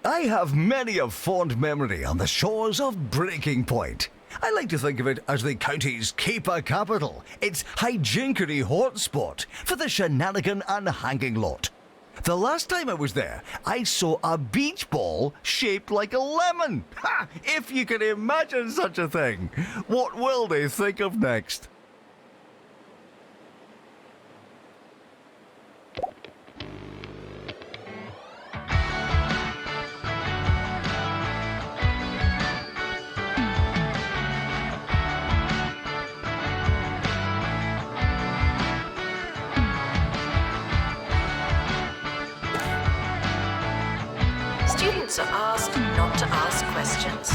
I have many a fond memory on the shores of Breaking Point. I like to think of it as the county's keeper capital, its hijinkery hotspot for the shenanigan and hanging lot. The last time I was there, I saw a beach ball shaped like a lemon. Ha! If you can imagine such a thing. What will they think of next? Students are asked not to ask questions.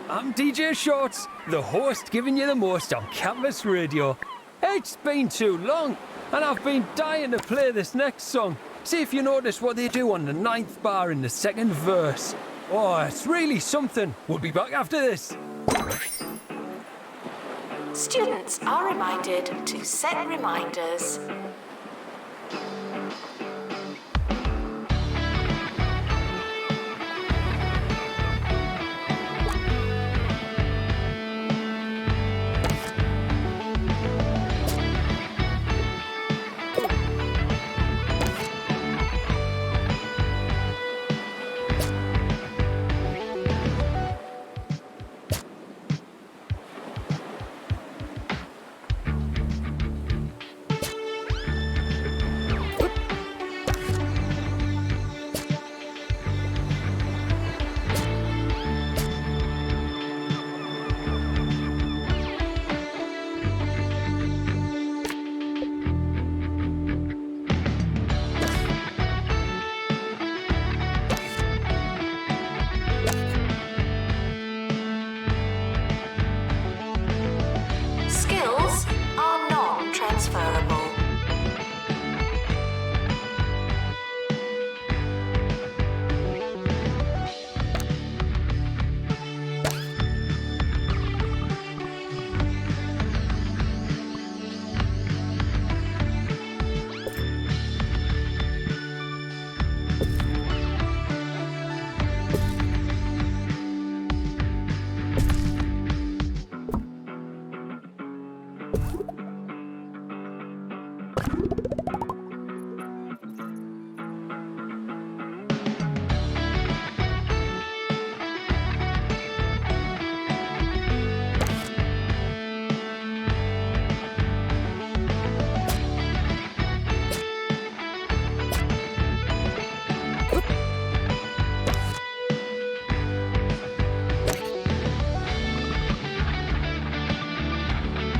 I'm DJ Shorts, the host giving you the most on campus radio. It's been too long, and I've been dying to play this next song. See if you notice what they do on the 9th bar in the 2nd verse. Oh, it's really something. We'll be back after this. Students are reminded to set reminders.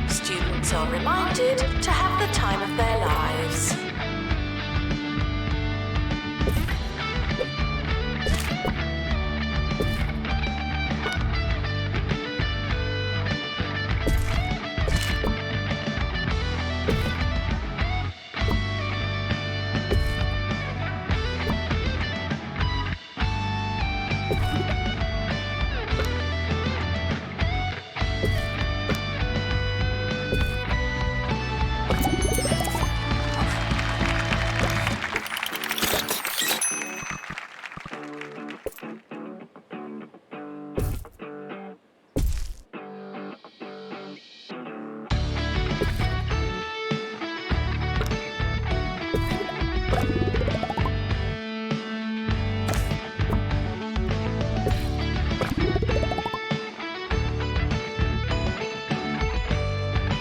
Students are reminded to have the time of their lives.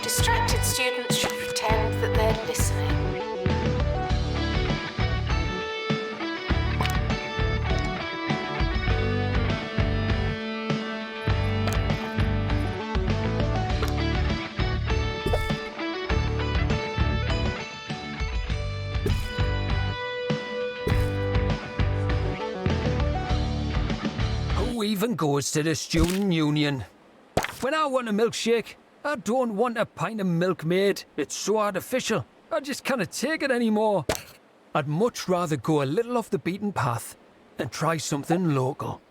Distracted students should pretend that they're listening. Who even goes to the student union? When I want a milkshake, I don't want a pint of Milkmaid. It's so artificial. I just can't take it anymore. I'd much rather go a little off the beaten path and try something local.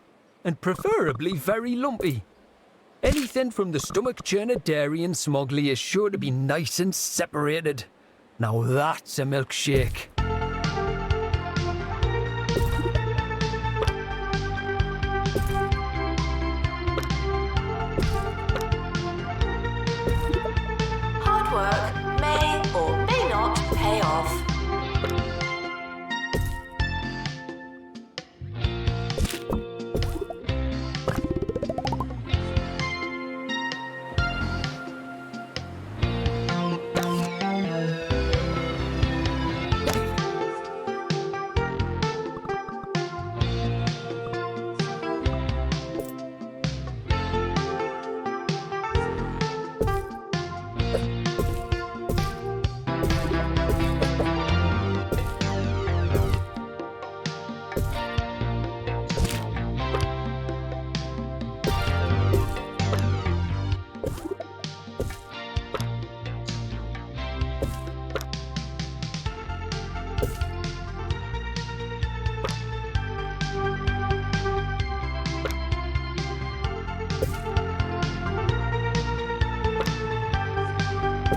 And preferably very lumpy. Anything from the stomach churner dairy and Smogley is sure to be nice and separated. Now that's a milkshake. Hard work may or may not pay off.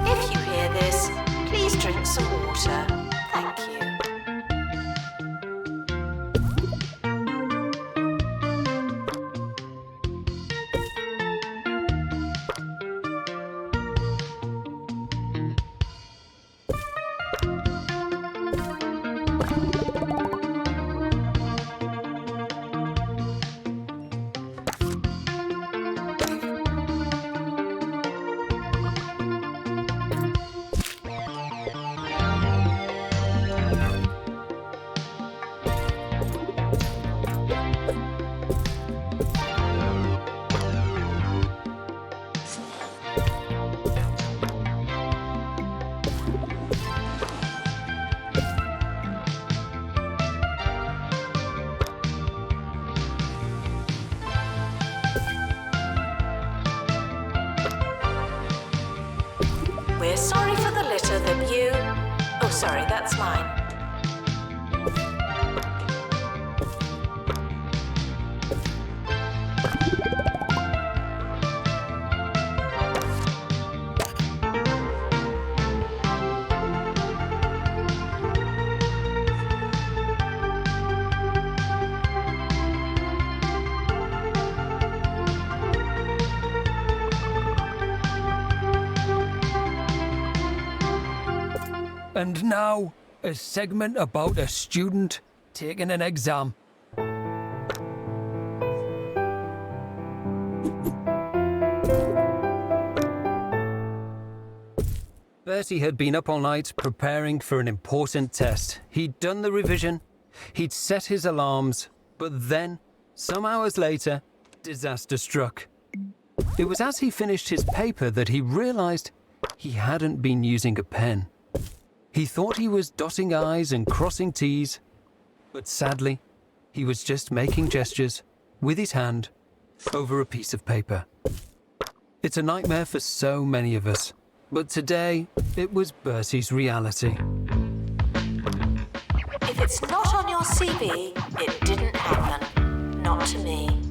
If you hear this, please drink some water. Thank you. We're sorry for the litter that you... Oh, sorry, that's mine. And now, a segment about a student taking an exam. Bertie had been up all night preparing for an important test. He'd done the revision, he'd set his alarms, but then, some hours later, disaster struck. It was as he finished his paper that he realised he hadn't been using a pen. He thought he was dotting I's and crossing T's, but sadly, he was just making gestures with his hand over a piece of paper. It's a nightmare for so many of us, but today it was Bertie's reality. If it's not on your CV, it didn't happen. Not to me.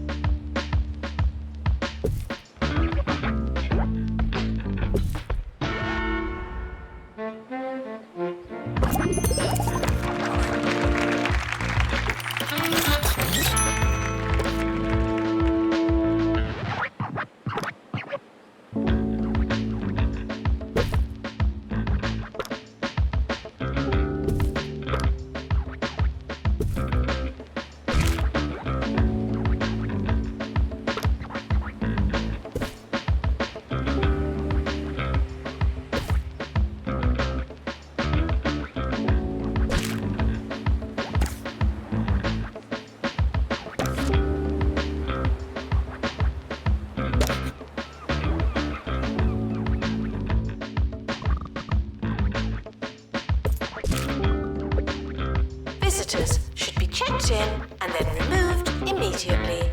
Visitors should be checked in and then removed immediately.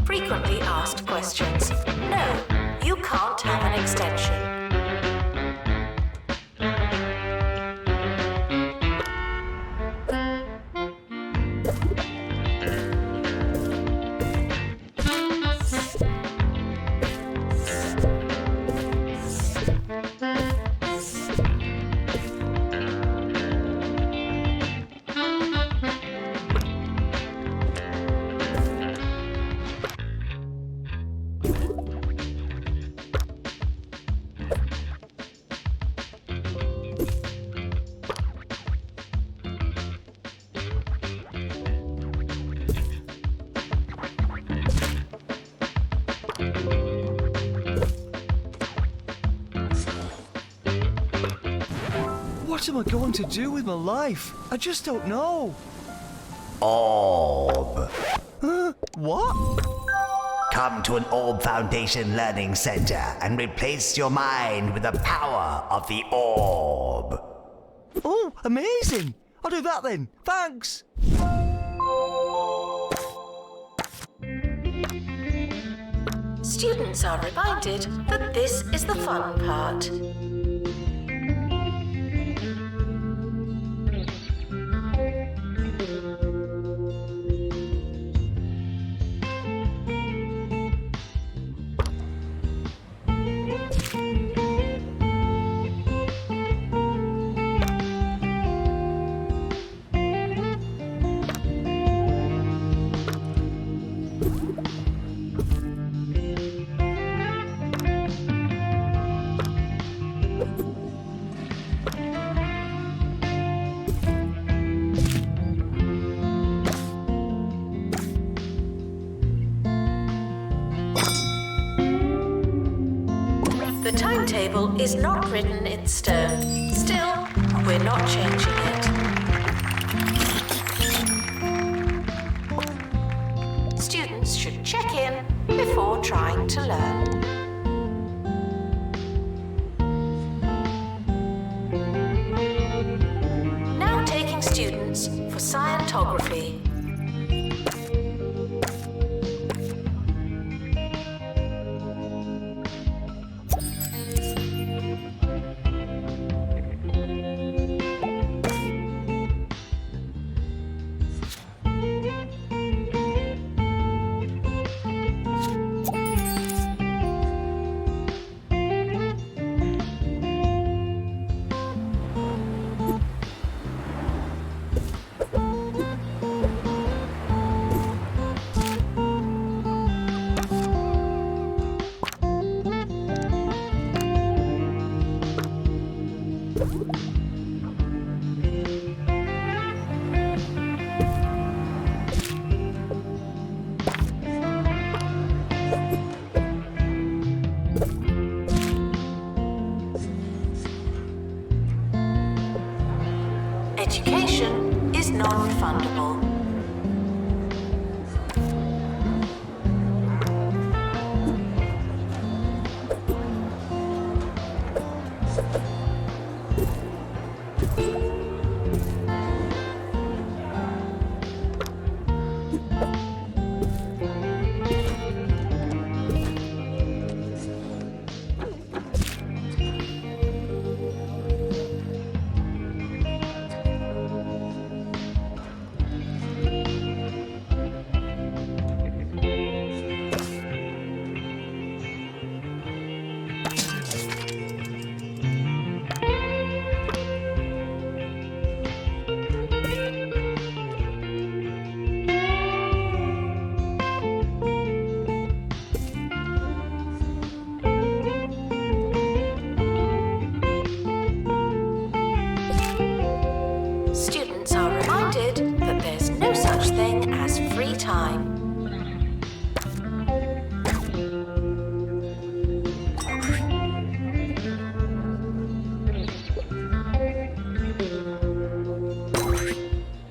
Frequently asked questions. No, you can't have an extension. What am I going to do with my life? I just don't know. Orb. Huh? What? Come to an Orb Foundation Learning Center and replace your mind with the power of the Orb. Oh, amazing. I'll do that then. Thanks. Students are reminded that this is the fun part. The timetable is not written in stone. Still, we're not changing it. before trying to learn. Now taking students for Scientography. Education is non-refundable. Students are reminded that there's no such thing as free time.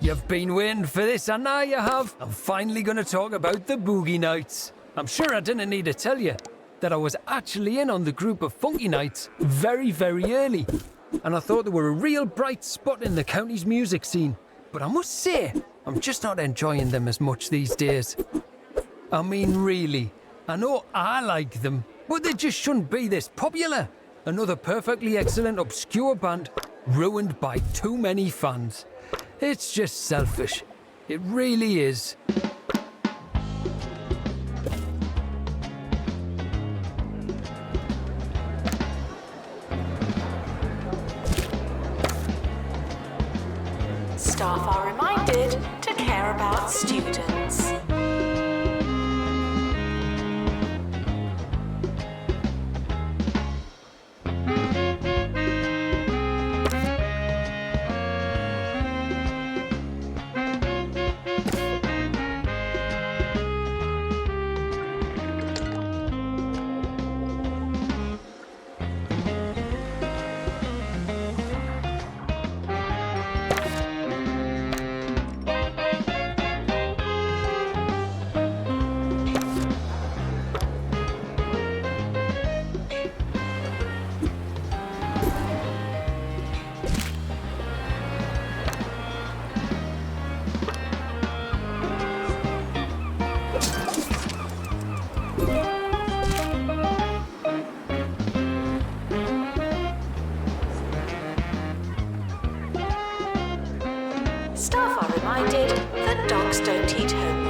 You've been waiting for this, and now you have. I'm finally going to talk about the boogie nights. I'm sure I didn't need to tell you that I was actually in on the group of funky nights very, very early. And I thought they were a real bright spot in the county's music scene. But I must say, I'm just not enjoying them as much these days. I mean, really, I know I like them, but they just shouldn't be this popular. Another perfectly excellent obscure band ruined by too many fans. It's just selfish. It really is. Staff are reminded to care about students. Staff are reminded that dogs don't eat homework.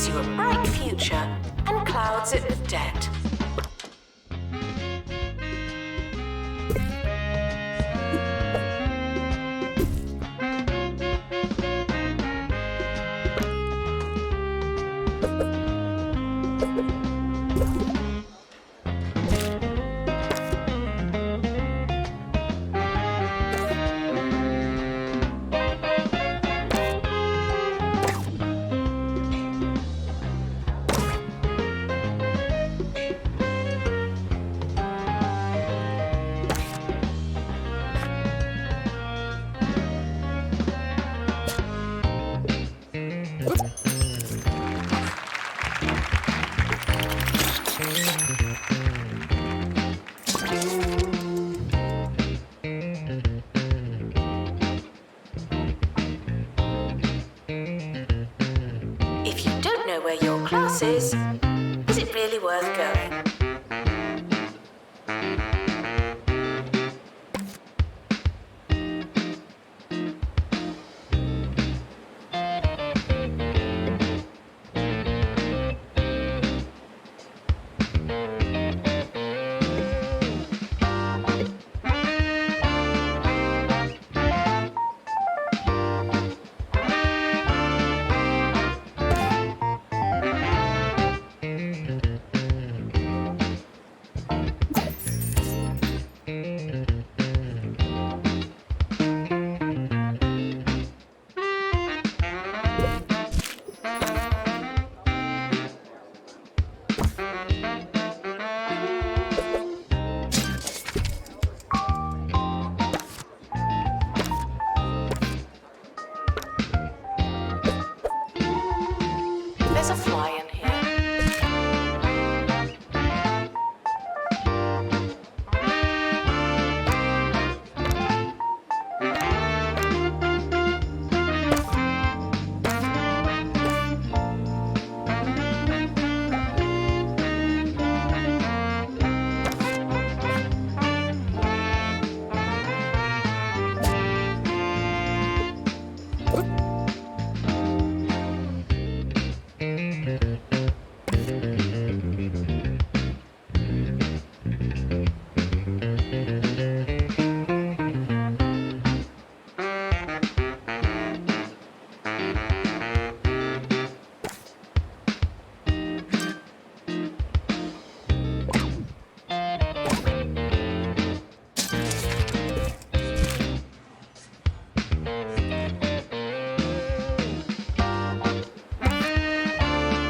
promises you a bright future and clouds it with debt. If you don't know where your class is it really worth going? There's a fly in here.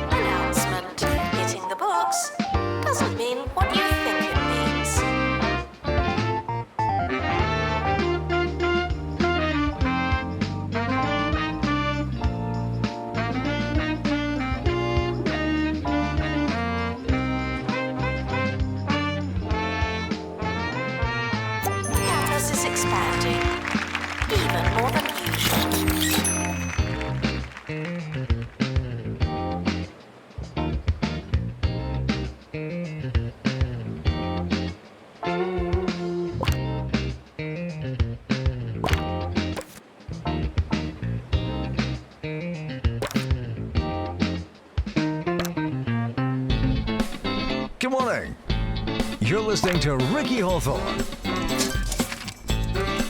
Announcement. Hitting the books doesn't mean what you think it means. The campus is expanding, even more than usual. Good morning. You're listening to Ricky Hawthorne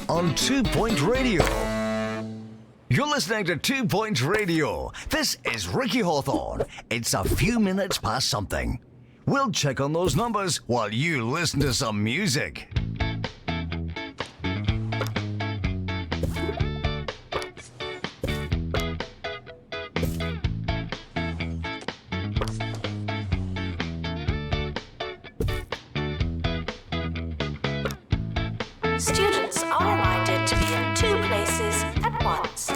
on 2 Point Radio. You're listening to 2 Point Radio. This is Ricky Hawthorne. It's a few minutes past something. We'll check on those numbers while you listen to some music. Students are reminded to be in two places at once.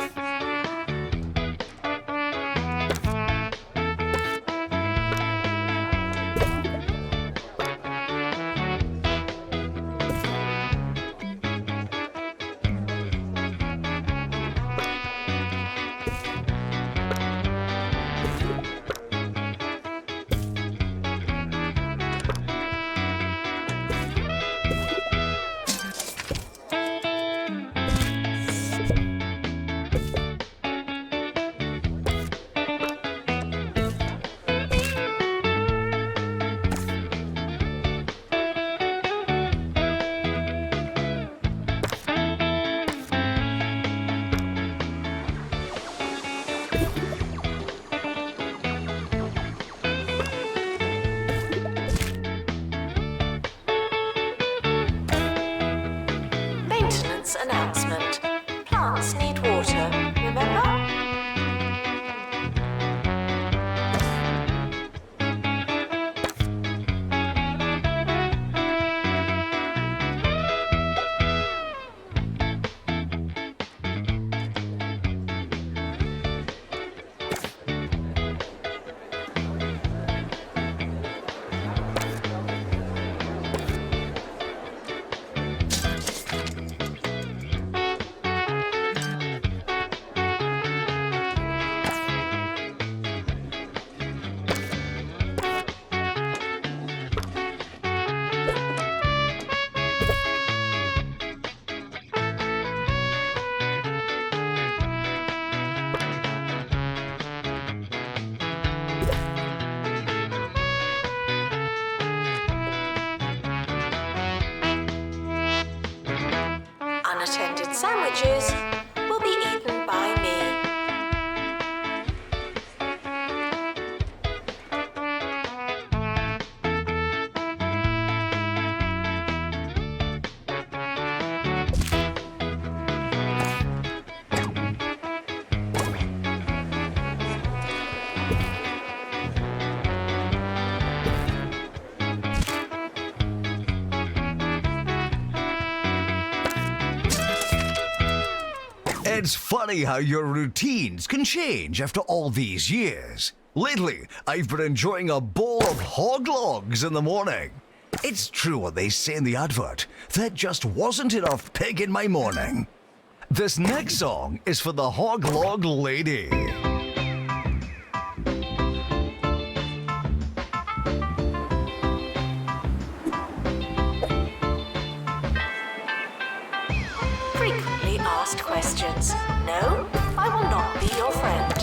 sandwiches will be eaten by me. It's funny how your routines can change after all these years. Lately, I've been enjoying a bowl of hog logs in the morning. It's true what they say in the advert. There just wasn't enough pig in my morning. This next song is for the hog log lady. Frequently asked questions. No, I will not be your friend.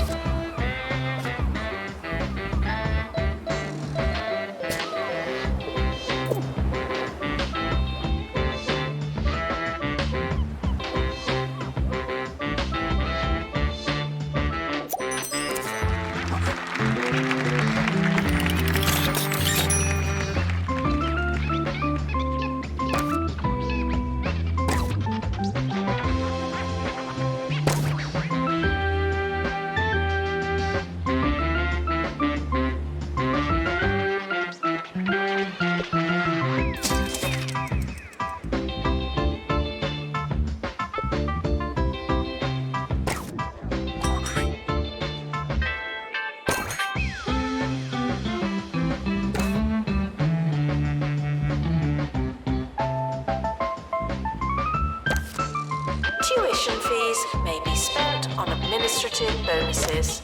Tuition fees may be spent on administrative bonuses.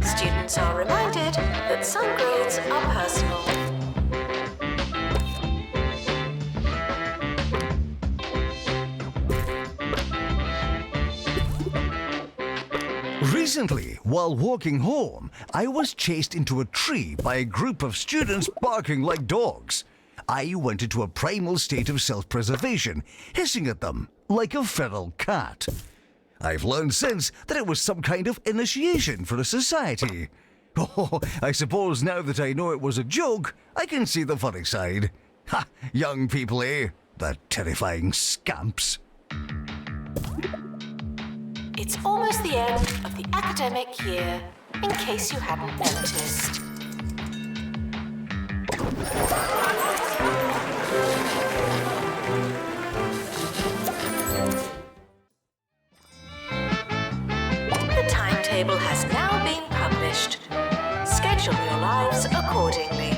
Students are reminded that some grades are personal. Recently, while walking home, I was chased into a tree by a group of students barking like dogs. I went into a primal state of self-preservation, hissing at them like a feral cat. I've learned since that it was some kind of initiation for a society. Oh, I suppose now that I know it was a joke, I can see the funny side. Ha! Young people, eh? The terrifying scamps. It's almost the end of the academic year, in case you hadn't noticed. The timetable has now been published. Schedule your lives accordingly.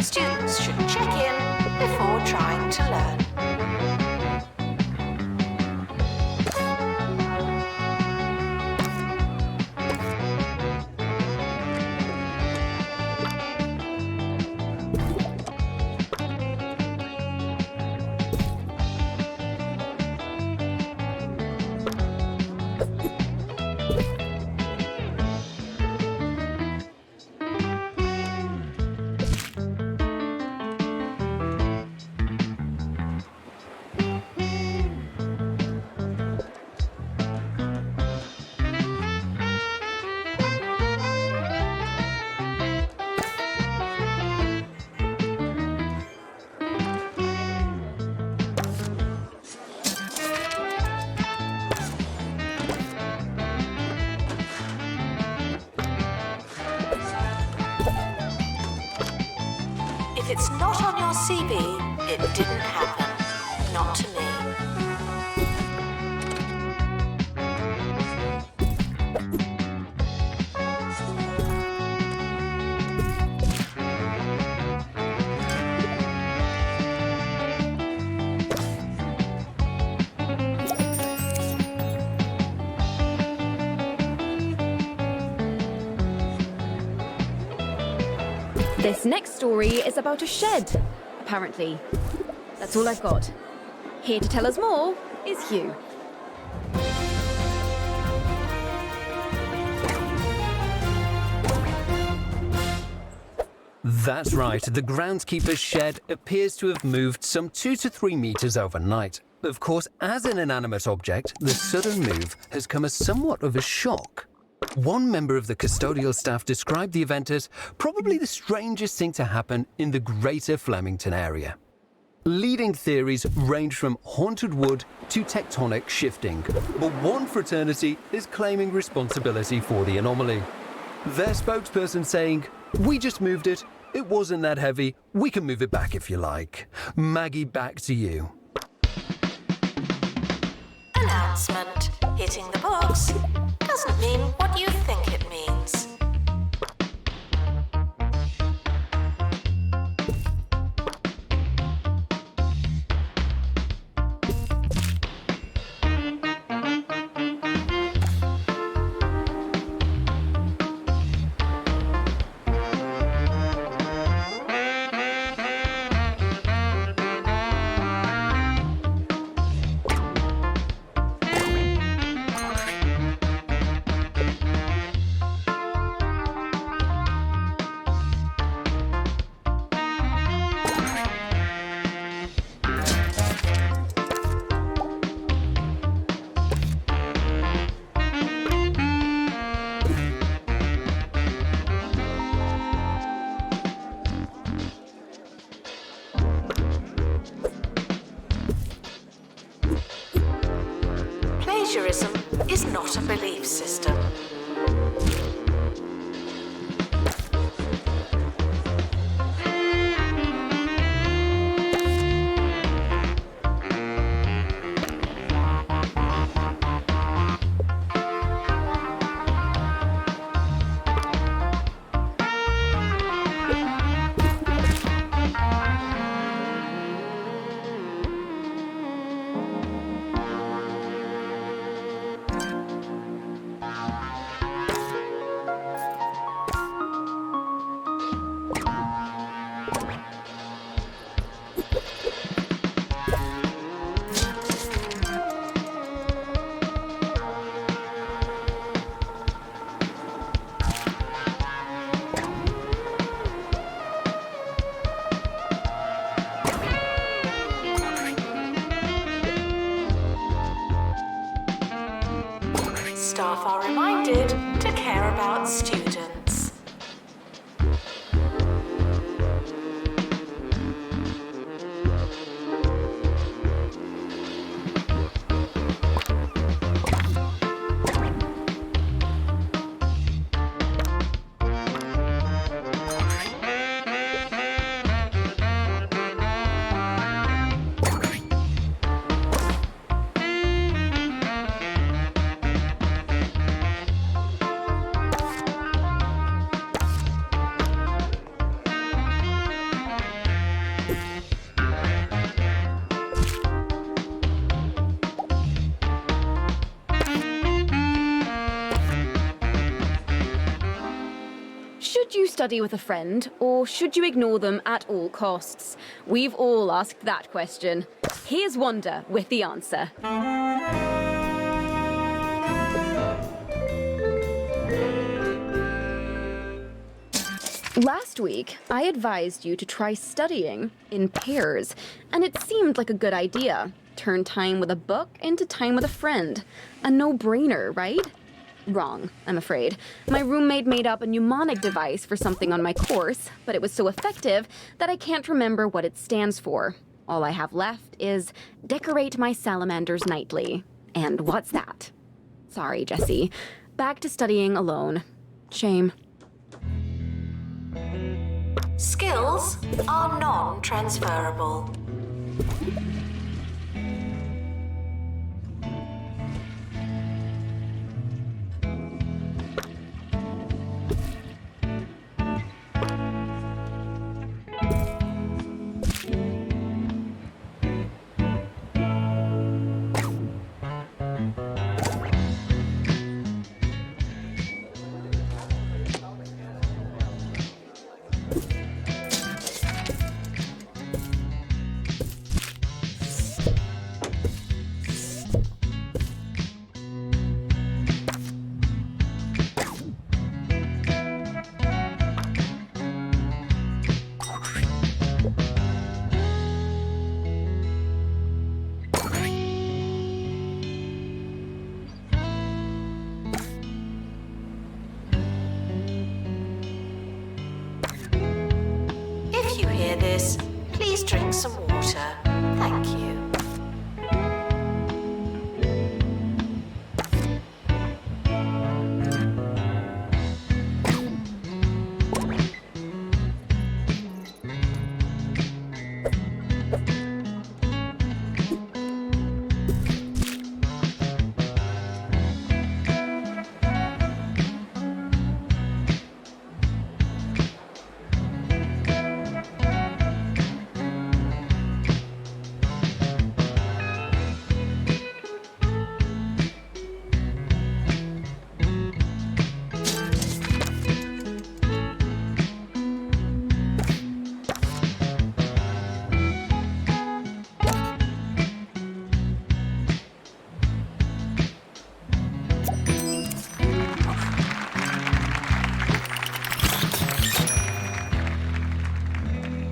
Students should check in before trying to learn. If it's not on your CV, it didn't happen. Not to me. This next story is about a shed, apparently. That's all I've got. Here to tell us more is Hugh. That's right, the groundskeeper's shed appears to have moved some 2 to 3 meters overnight. Of course, as an inanimate object, the sudden move has come as somewhat of a shock. One member of the custodial staff described the event as probably the strangest thing to happen in the greater Flemington area. Leading theories range from haunted wood to tectonic shifting, but one fraternity is claiming responsibility for the anomaly. Their spokesperson saying, "We just moved it. It wasn't that heavy. We can move it back if you like." Maggie, back to you. Announcement. Hitting the books doesn't mean what you think it means. Plagiarism is not a belief system. Staff are reminded to care about students. Should you study with a friend, or should you ignore them at all costs? We've all asked that question. Here's Wanda with the answer. Last week, I advised you to try studying in pairs, and it seemed like a good idea. Turn time with a book into time with a friend. A no-brainer, right? Wrong, I'm afraid. My roommate made up a mnemonic device for something on my course, but it was so effective that I can't remember what it stands for. All I have left is decorate my salamanders nightly. And what's that? Sorry, Jessie. Back to studying alone. Shame. Skills are non-transferable. If you hear this, please drink some water. Thank you.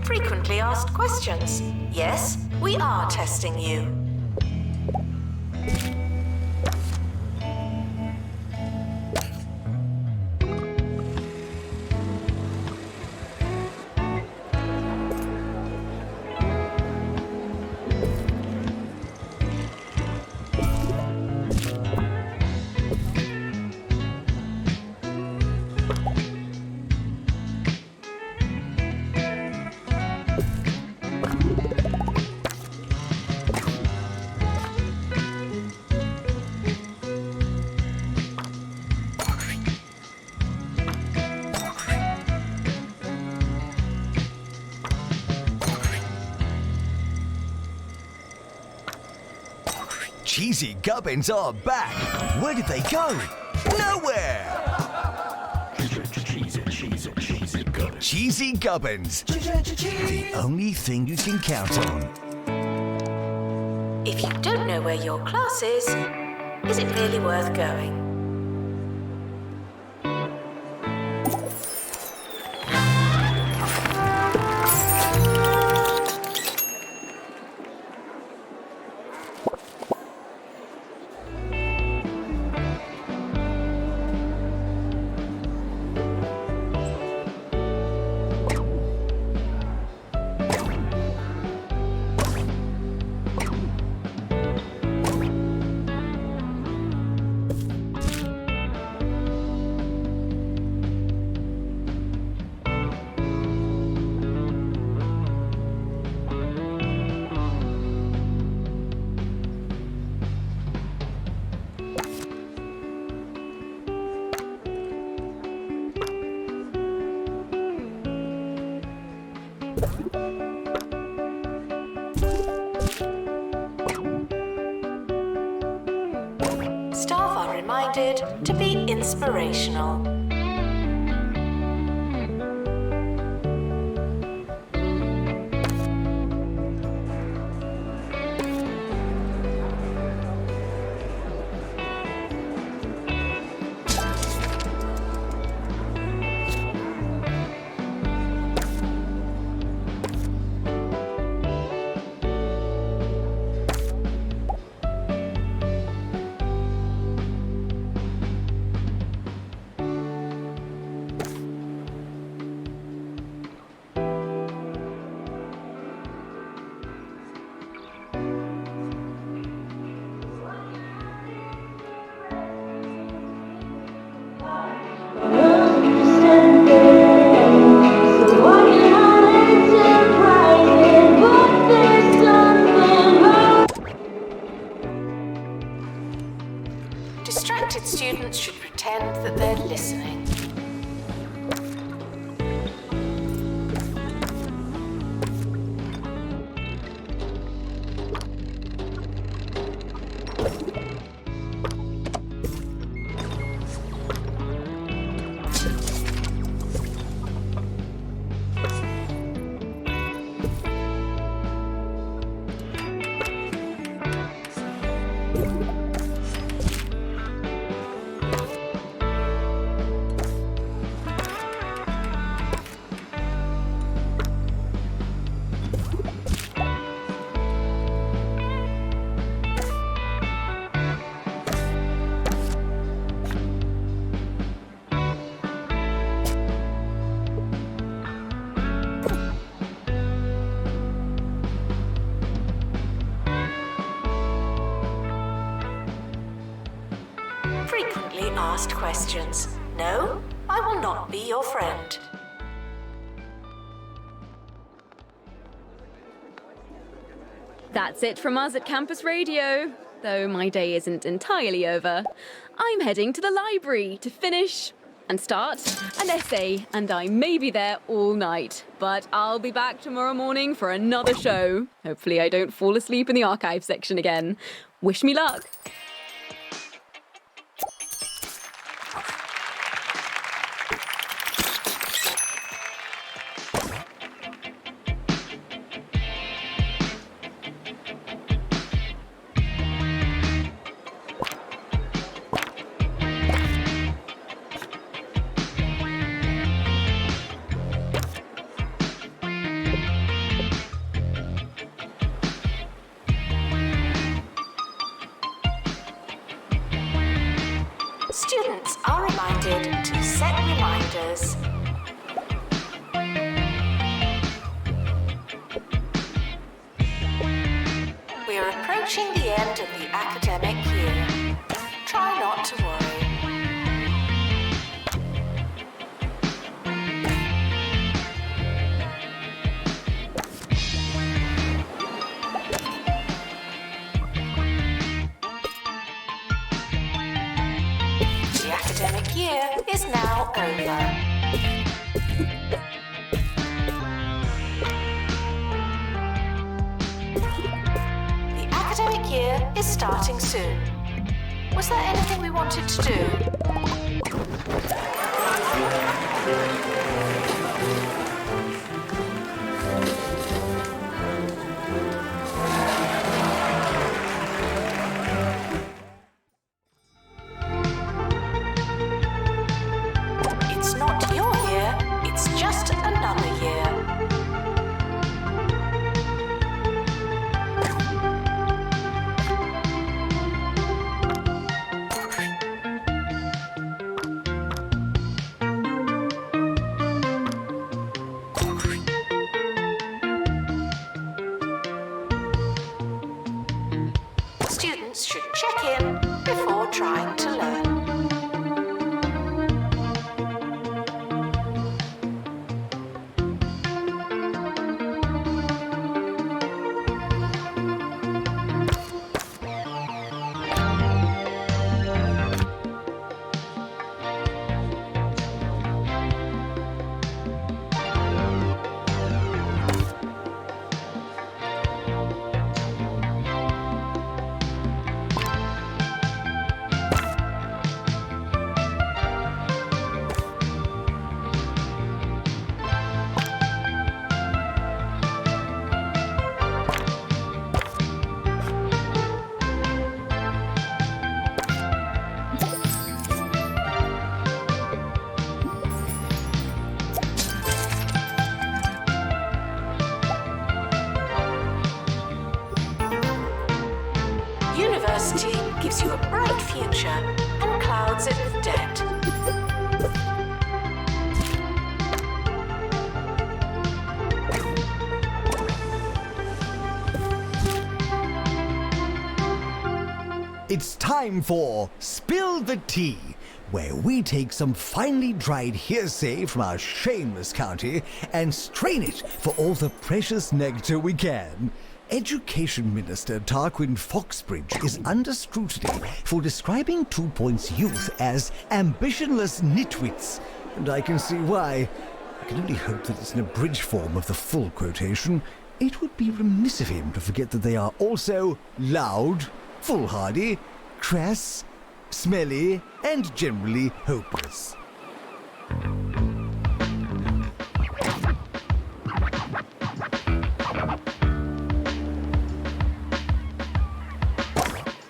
Frequently asked questions. Yes, we are testing you. Cheesy Gubbins are back. Where did they go? Nowhere! Cheesy Gubbins. The only thing you can count on. If you don't know where your class is it really worth going? Staff are reminded to be inspirational. asked questions. No, I will not be your friend. That's it from us at Campus Radio. Though my day isn't entirely over. I'm heading to the library to finish and start an essay, and I may be there all night. But I'll be back tomorrow morning for another show. Hopefully I don't fall asleep in the archive section again. Wish me luck. Students are reminded to set reminders. We are approaching the end of the academic year. Try not to worry. The academic year is now over. The academic year is starting soon. Was there anything we wanted to do? It's not your year, it's just another year. Students should check in before trying to learn. University gives you a bright future and clouds it with debt. It's time for Spill the Tea, where we take some finely dried hearsay from our shameless county and strain it for all the precious nectar we can. Education Minister Tarquin Foxbridge is under scrutiny for describing 2 Points youth as ambitionless nitwits, and I can see why. I can only hope that it's an abridged form of the full quotation. It would be remiss of him to forget that they are also loud, foolhardy, crass, smelly, and generally hopeless.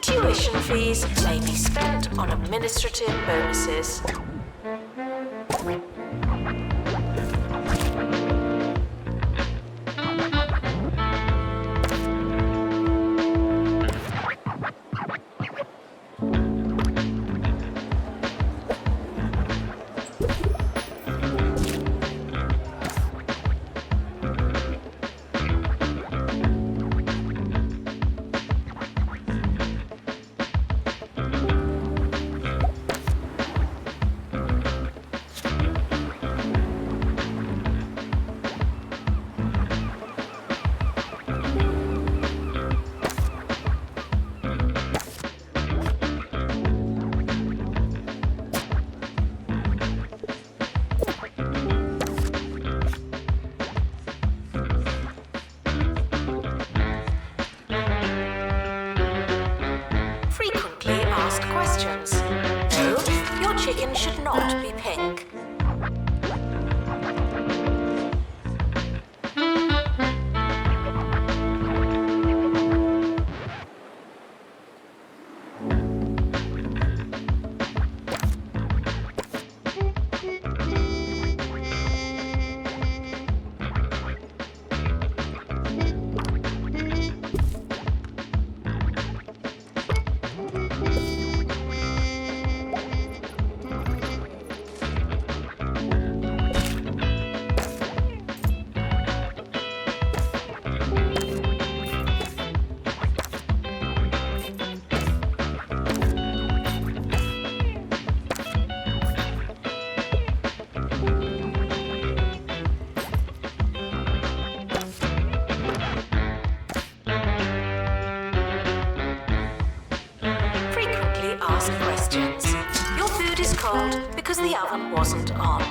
Tuition fees may be spent on administrative bonuses. should not be pink. Ask questions. Your food is cold because the oven wasn't on.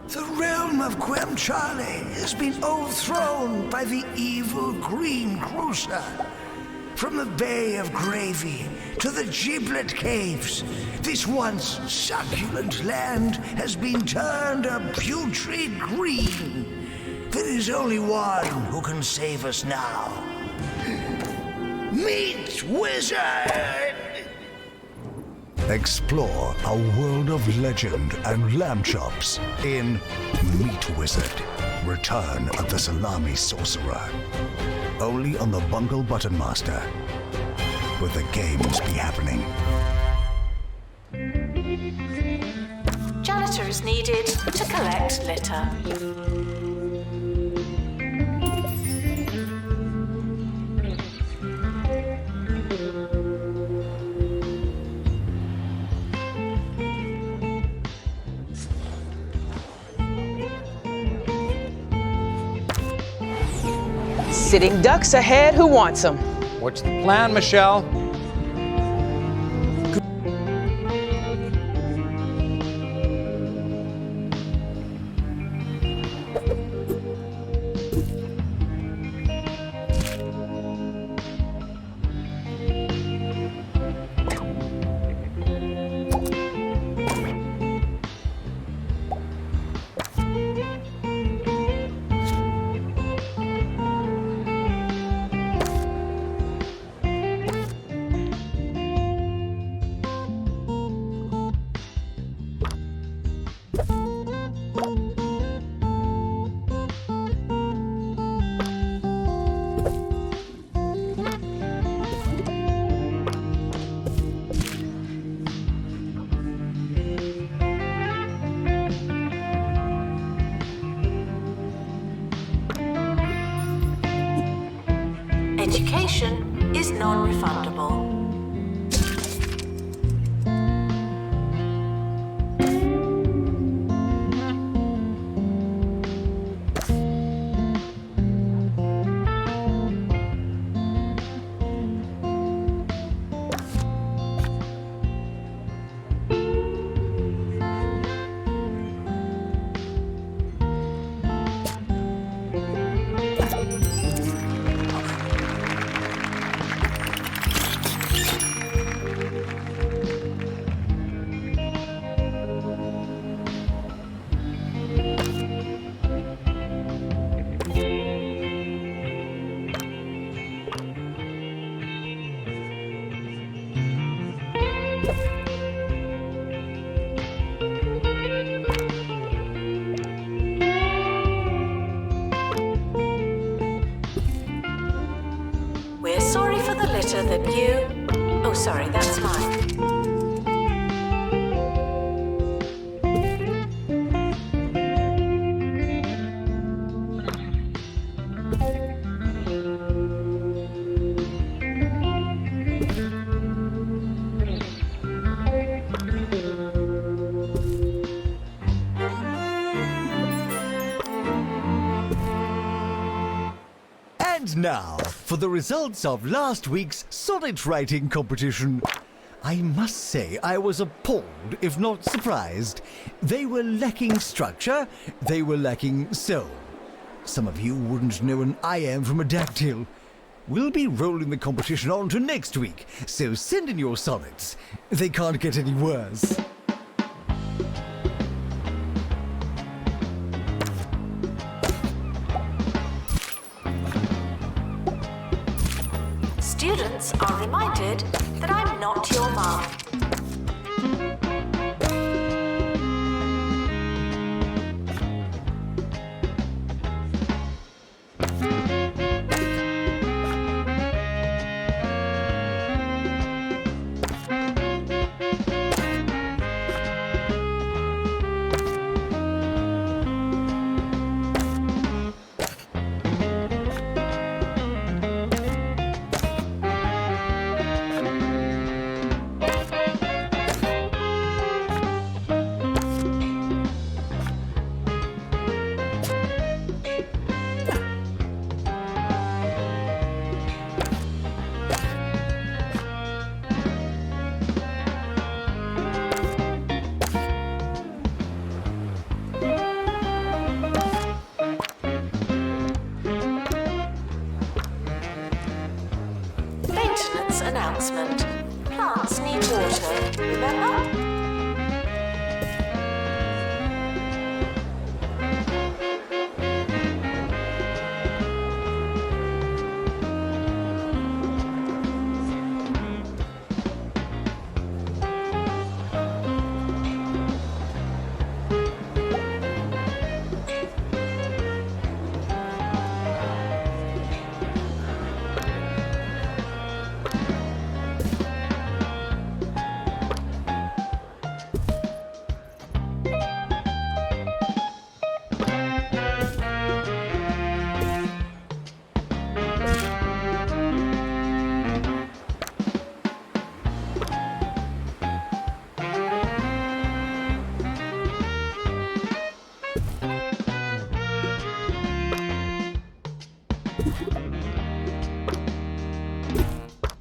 The realm of Charlie has been overthrown by the evil Green Cruiser. From the Bay of Gravy to the Giblet Caves, this once succulent land has been turned a putrid green. There is only one who can save us now. Meat Wizard! Explore a world of legend and lamb chops in Meat Wizard, Return of the Salami Sorcerer. Only on the Bungle Button Master, where the games be happening. Janitor is needed to collect litter. Sitting ducks ahead, who wants them? What's the plan, Michelle? Education is non-refundable. We're sorry for the litter that you... Oh, sorry, that's mine. And now, for the results of last week's sonnet writing competition. I must say I was appalled, if not surprised. They were lacking structure, they were lacking soul. Some of you wouldn't know an I am from a dactyl. We'll be rolling the competition on to next week, so send in your sonnets. They can't get any worse. Students are reminded that I'm not your mum. Maintenance announcement. Plants need water, remember?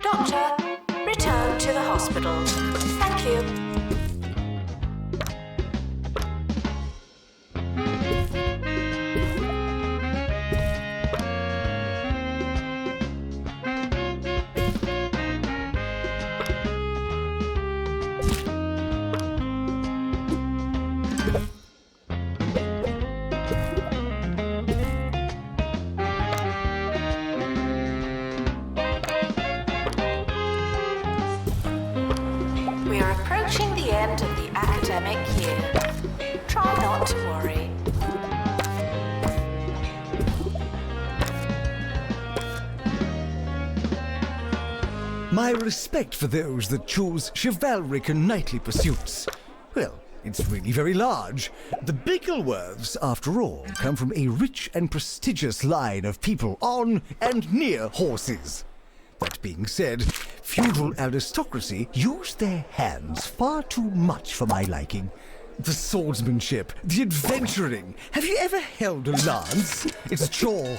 Doctor, return to the hospital. Thank you. We are approaching the end of the academic year. Try not to worry. My respect for those that choose chivalric and knightly pursuits. Well, it's really very large. The Bigglesworths, after all, come from a rich and prestigious line of people on and near horses. That being said, feudal aristocracy used their hands far too much for my liking. The swordsmanship, the adventuring. Have you ever held a lance? It's a chore.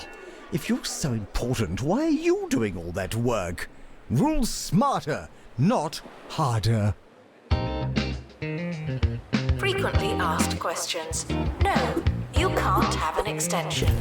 If you're so important, why are you doing all that work? Rule smarter, not harder. Frequently asked questions. No, you can't have an extension.